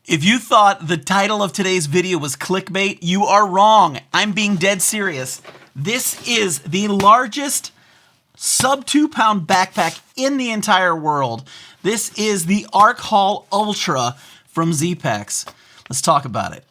If you thought the title of today's video was clickbait, you are wrong. I'm being dead serious. This is the largest sub 2 pound backpack in the entire world. This is the Arc Haul Ultra from Zpacks. Let's talk about it.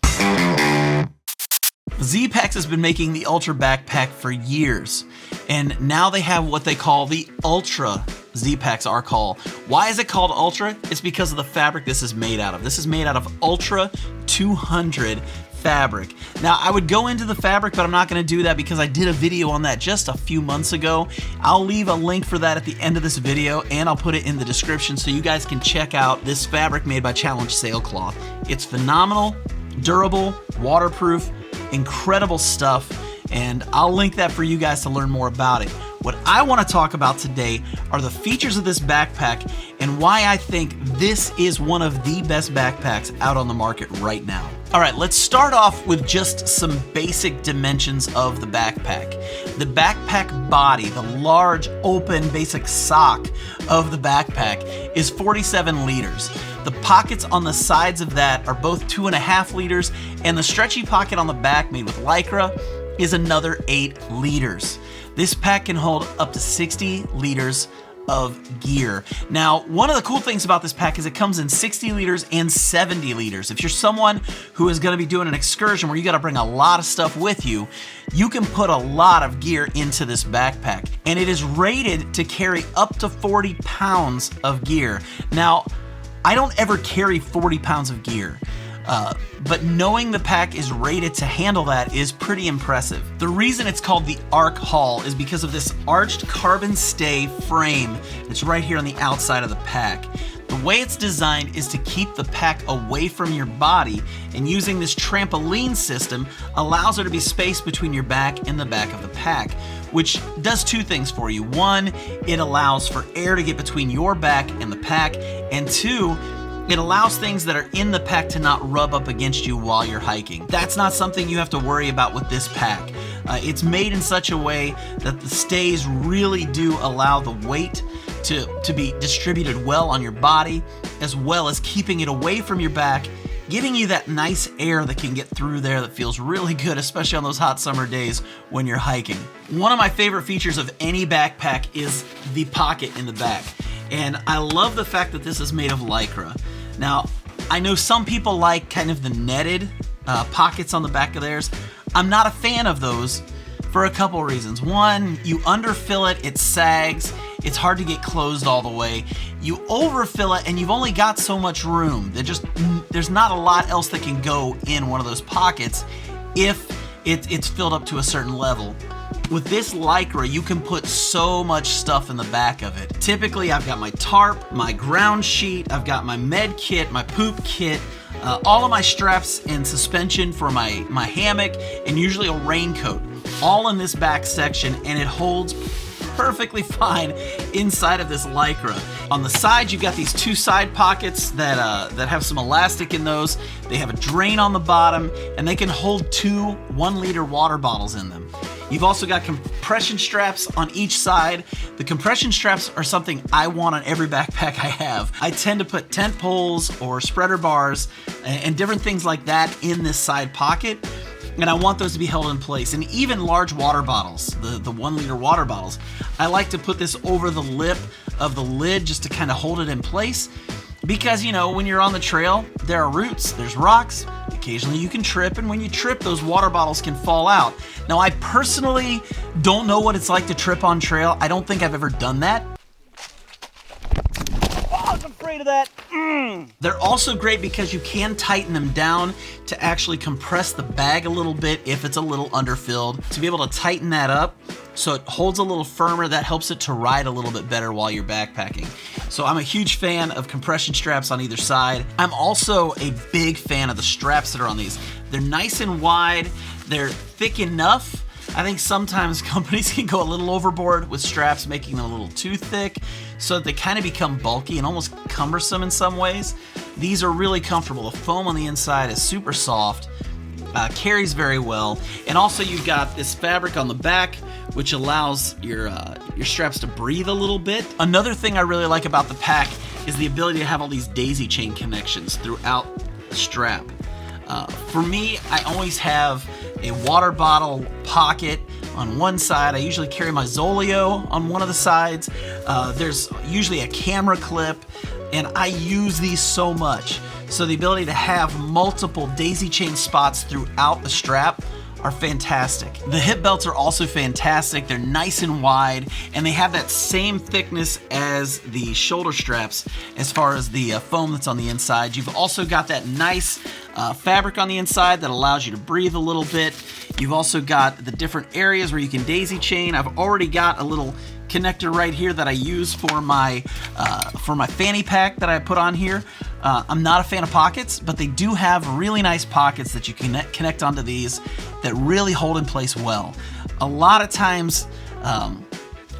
Zpacks has been making the Ultra backpack for years, and now they have what they call the Ultra Zpacks Arc Haul. Why is it called Ultra? It's because of the fabric this is made out of. This is made out of Ultra 200 fabric. Now, I would go into the fabric, but I'm not going to do that because I did a video on that just a few months ago. I'll leave a link for that at the end of this video, and I'll put it in the description so you guys can check out this fabric made by Challenge Sailcloth. It's phenomenal, durable, waterproof, incredible stuff, and I'll link that for you guys to learn more about it. What I want to talk about today are the features of this backpack and why I think this is one of the best backpacks out on the market right now. All right, let's start off with just some basic dimensions of the backpack. The backpack body, the large, open, basic sock of the backpack is 47 liters. The pockets on the sides of that are both 2.5 liters, and the stretchy pocket on the back made with Lycra is another 8 liters. This pack can hold up to 60 liters of gear. Now, one of the cool things about this pack is it comes in 60 liters and 70 liters. If you're someone who is going to be doing an excursion where you got to bring a lot of stuff with you, you can put a lot of gear into this backpack, and it is rated to carry up to 40 pounds of gear. Now, I don't ever carry 40 pounds of gear. But knowing the pack is rated to handle that is pretty impressive. The reason it's called the Arc Haul is because of this arched carbon stay frame that's right here on the outside of the pack. The way it's designed is to keep the pack away from your body, and using this trampoline system allows there to be space between your back and the back of the pack, which does two things for you. One, it allows for air to get between your back and the pack, and two, it allows things that are in the pack to not rub up against you while you're hiking. That's not something you have to worry about with this pack. It's made in such a way that the stays really do allow the weight to be distributed well on your body, as well as keeping it away from your back, giving you that nice air that can get through there that feels really good, especially on those hot summer days when you're hiking. One of my favorite features of any backpack is the pocket in the back. And I love the fact that this is made of Lycra. Now, I know some people like kind of the netted pockets on the back of theirs. I'm not a fan of those for a couple reasons. One, you underfill it, it sags, it's hard to get closed all the way. You overfill it and you've only got so much room. There's not a lot else that can go in one of those pockets if it's filled up to a certain level. With this Lycra, you can put so much stuff in the back of it. Typically, I've got my tarp, my ground sheet, I've got my med kit, my poop kit, all of my straps and suspension for my hammock, and usually a raincoat, all in this back section, and it holds perfectly fine inside of this Lycra. On the side, you've got these two side pockets that have some elastic in those. They have a drain on the bottom, and they can hold 2 1-liter water bottles in them. You've also got compression straps on each side. The compression straps are something I want on every backpack I have. I tend to put tent poles or spreader bars and different things like that in this side pocket, and I want those to be held in place. And even large water bottles, the 1-liter water bottles, I like to put this over the lip of the lid just to kind of hold it in place. Because, you know, when you're on the trail, there are roots, there's rocks, occasionally you can trip, and when you trip, those water bottles can fall out. Now, I personally don't know what it's like to trip on trail. I don't think I've ever done that. Oh, I was afraid of that. They're also great because you can tighten them down to actually compress the bag a little bit if it's a little underfilled, to be able to tighten that up so it holds a little firmer. That helps it to ride a little bit better while you're backpacking. So I'm a huge fan of compression straps on either side. I'm also a big fan of the straps that are on these. They're nice and wide, they're thick enough. I think sometimes companies can go a little overboard with straps, making them a little too thick, so that they kind of become bulky and almost cumbersome in some ways. These are really comfortable. The foam on the inside is super soft, carries very well, and also you've got this fabric on the back, which allows your straps to breathe a little bit. Another thing I really like about the pack is the ability to have all these daisy chain connections throughout strap. For me, I always have a water bottle pocket on one side. I usually carry my Zoleo on one of the sides. There's usually a camera clip, and I use these so much. So the ability to have multiple daisy chain spots throughout the strap are fantastic. The hip belts are also fantastic. They're nice and wide, and they have that same thickness as the shoulder straps as far as the foam that's on the inside. You've also got that nice fabric on the inside that allows you to breathe a little bit. You've also got the different areas where you can daisy chain. I've already got a little connector right here that I use for my fanny pack that I put on here. I'm not a fan of pockets, but they do have really nice pockets that you can connect onto these that really hold in place well. A lot of times,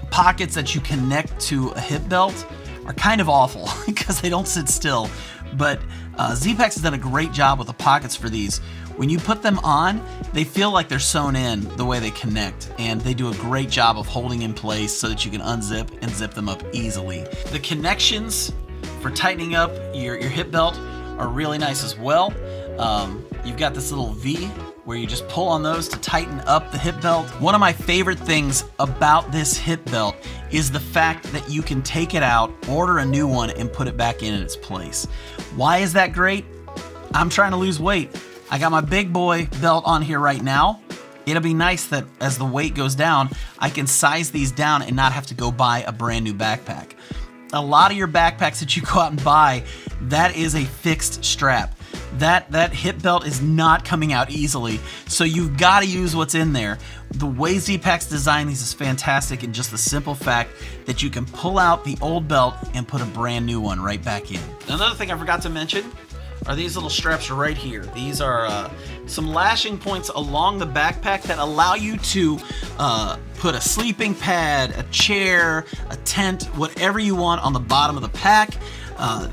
pockets that you connect to a hip belt are kind of awful because they don't sit still. But Zpacks has done a great job with the pockets for these. When you put them on, they feel like they're sewn in the way they connect, and they do a great job of holding in place so that you can unzip and zip them up easily. The connections for tightening up your hip belt are really nice as well. You've got this little V where you just pull on those to tighten up the hip belt. One of my favorite things about this hip belt is the fact that you can take it out, order a new one, and put it back in its place. Why is that great? I'm trying to lose weight. I got my big boy belt on here right now. It'll be nice that as the weight goes down, I can size these down and not have to go buy a brand new backpack. A lot of your backpacks that you go out and buy, that is a fixed strap. That hip belt is not coming out easily, so you've got to use what's in there. The way Zpacks design these is fantastic, and just the simple fact that you can pull out the old belt and put a brand new one right back in. Another thing I forgot to mention are these little straps right here. These are some lashing points along the backpack that allow you to put a sleeping pad, a chair, a tent, whatever you want on the bottom of the pack.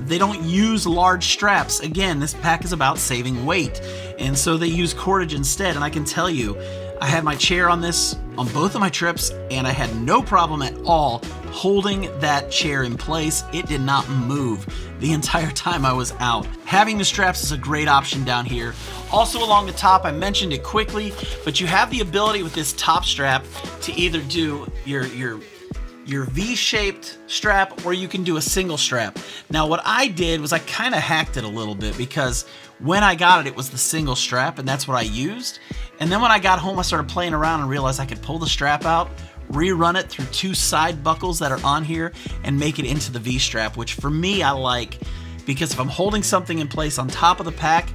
They don't use large straps. Again, this pack is about saving weight, and so they use cordage instead. And I can tell you, I had my chair on this on both of my trips, and I had no problem at all holding that chair in place. It did not move the entire time I was out. Having the straps is a great option down here. Also along the top, I mentioned it quickly, but you have the ability with this top strap to either do your V-shaped strap, or you can do a single strap. Now what I did was I kind of hacked it a little bit, because when I got it, it was the single strap, and that's what I used. And then when I got home, I started playing around and realized I could pull the strap out, rerun it through two side buckles that are on here, and make it into the V-strap, which for me I like, because if I'm holding something in place on top of the pack,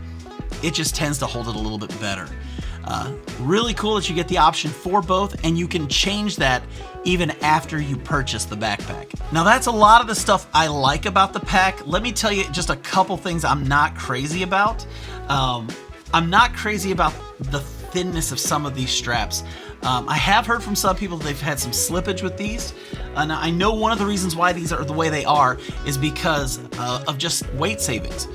it just tends to hold it a little bit better. Really cool that you get the option for both, and you can change that even after you purchase the backpack. Now that's a lot of the stuff I like about the pack. Let me tell you just a couple things I'm not crazy about. I'm not crazy about the thinness of some of these straps. I have heard from some people that they've had some slippage with these. Now I know one of the reasons why these are the way they are is because of just weight savings.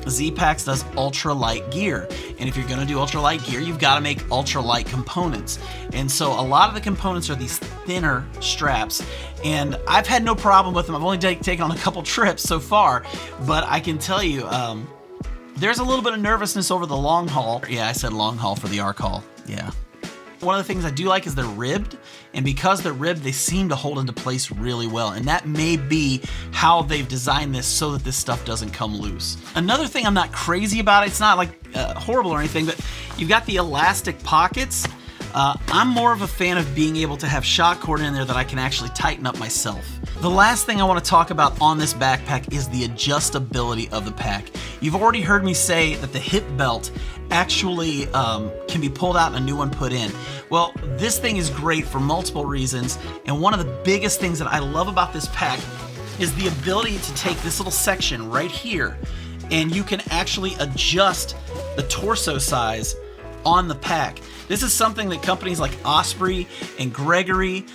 Zpacks does ultralight gear, and if you're going to do ultralight gear, you've got to make ultralight components. And so a lot of the components are these thinner straps, and I've had no problem with them. I've only taken on a couple trips so far, but I can tell you, there's a little bit of nervousness over the long haul. Yeah, I said long haul for the arc haul. Yeah. One of the things I do like is they're ribbed, and because they're ribbed, they seem to hold into place really well, and that may be how they've designed this so that this stuff doesn't come loose. Another thing I'm not crazy about, it's not like horrible or anything, but you've got the elastic pockets. I'm more of a fan of being able to have shot cord in there that I can actually tighten up myself. The last thing I want to talk about on this backpack is the adjustability of the pack. You've already heard me say that the hip belt actually can be pulled out and a new one put in. Well, this thing is great for multiple reasons, and one of the biggest things that I love about this pack is the ability to take this little section right here, and you can actually adjust the torso size on the pack. This is something that companies like Osprey and Gregory,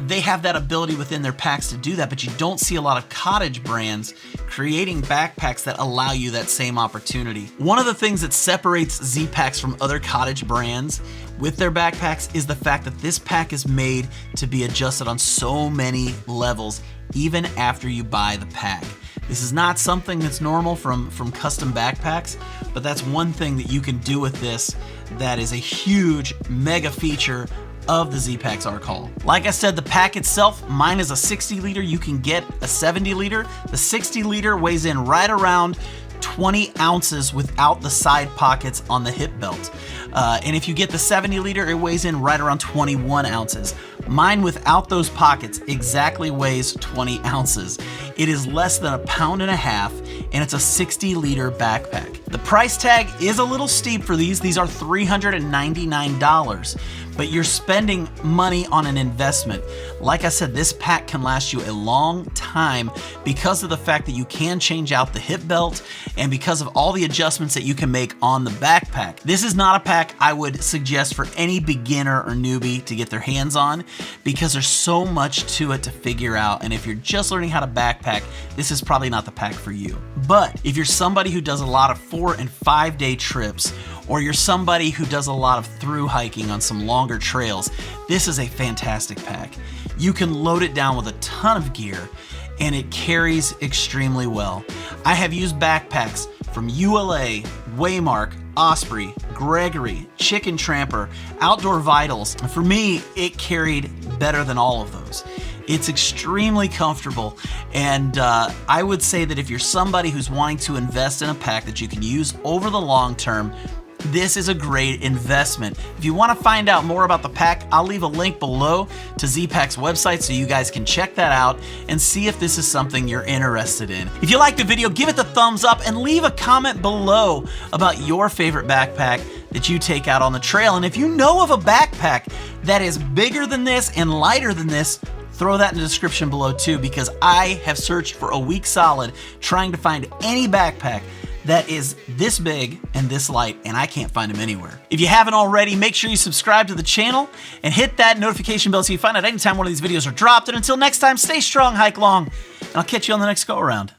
they have that ability within their packs to do that, but you don't see a lot of cottage brands creating backpacks that allow you that same opportunity. One of the things that separates Zpacks from other cottage brands with their backpacks is the fact that this pack is made to be adjusted on so many levels, even after you buy the pack. This is not something that's normal from custom backpacks, but that's one thing that you can do with this that is a huge mega feature of the Zpacks Arc Haul. Like I said, the pack itself, mine is a 60 liter. You can get a 70 liter. The 60 liter weighs in right around 20 ounces without the side pockets on the hip belt. And if you get the 70 liter, it weighs in right around 21 ounces. Mine without those pockets exactly weighs 20 ounces. It is less than 1.5 pounds, and it's a 60 liter backpack. The price tag is a little steep for these. These are $399, but you're spending money on an investment. Like I said, this pack can last you a long time because of the fact that you can change out the hip belt and because of all the adjustments that you can make on the backpack. This is not a pack I would suggest for any beginner or newbie to get their hands on because there's so much to it to figure out, and if you're just learning how to backpack, this is probably not the pack for you. But if you're somebody who does a lot of 4 and 5 day trips, or you're somebody who does a lot of through hiking on some longer trails, this is a fantastic pack. You can load it down with a ton of gear and it carries extremely well. I have used backpacks from ULA, Waymark, Osprey, Gregory, Chicken Tramper, Outdoor Vitals. For me, it carried better than all of those. It's extremely comfortable, and I would say that if you're somebody who's wanting to invest in a pack that you can use over the long term, this is a great investment. If you want to find out more about the pack, I'll leave a link below to Zpacks' website so you guys can check that out and see if this is something you're interested in. If you liked the video, give it the thumbs up and leave a comment below about your favorite backpack that you take out on the trail. And if you know of a backpack that is bigger than this and lighter than this, throw that in the description below too, because I have searched for a week solid trying to find any backpack that is this big and this light, and I can't find them anywhere. If you haven't already, make sure you subscribe to the channel and hit that notification bell so you find out anytime one of these videos are dropped. And until next time, stay strong, hike long, and I'll catch you on the next go around.